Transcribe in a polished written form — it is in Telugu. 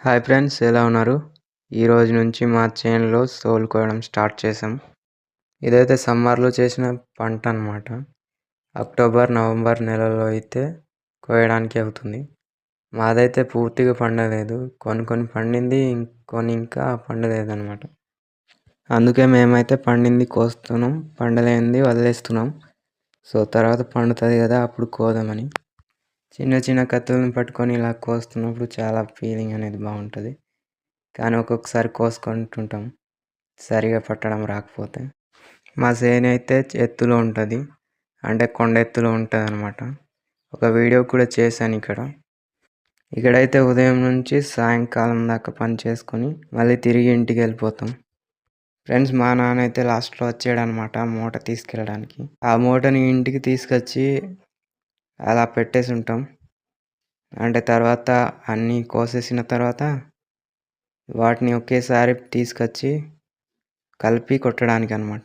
హాయ్ ఫ్రెండ్స్, ఎలా ఉన్నారు? ఈరోజు నుంచి మా చేనులో సోలు కోయడం స్టార్ట్ చేసాం. ఇదైతే సమ్మర్లో చేసిన పంట అన్నమాట. అక్టోబర్ నవంబర్ నెలలో అయితే కోయడానికి అవుతుంది. మాదైతే పూర్తిగా పండలేదు, కొన్ని పండింది, కొన్ని ఇంకా పండలేదన్నమాట. అందుకే మేమైతే పండింది కోస్తున్నాం, పండలేనిది వదిలేస్తున్నాం. సో తర్వాత పండుతుంది కదా, అప్పుడు కోదామని. చిన్న చిన్న కత్తులను పట్టుకొని ఇలా కోస్తున్నప్పుడు చాలా ఫీలింగ్ అనేది బాగుంటుంది. కానీ ఒక్కొక్కసారి కోసుకుంటుంటాం సరిగా పట్టడం రాకపోతే. మా చేను అయితే ఎత్తులో ఉంటుంది, అంటే కొండ ఎత్తులో ఉంటుంది అనమాట. ఒక వీడియో కూడా చేశాను ఇక్కడైతే ఉదయం నుంచి సాయంకాలం దాకా పని చేసుకొని మళ్ళీ తిరిగి ఇంటికి వెళ్ళిపోతాం. ఫ్రెండ్స్, మా నాన్న అయితే లాస్ట్లో వచ్చాడనమాట మూట తీసుకెళ్ళడానికి. ఆ మూటని ఇంటికి తీసుకొచ్చి అలా పెట్టేసి ఉంటాం. అంటే తర్వాత అన్నీ కోసేసిన తర్వాత వాటిని ఒకేసారి తీసుకొచ్చి కలిపి కొట్టడానికి అనమాట.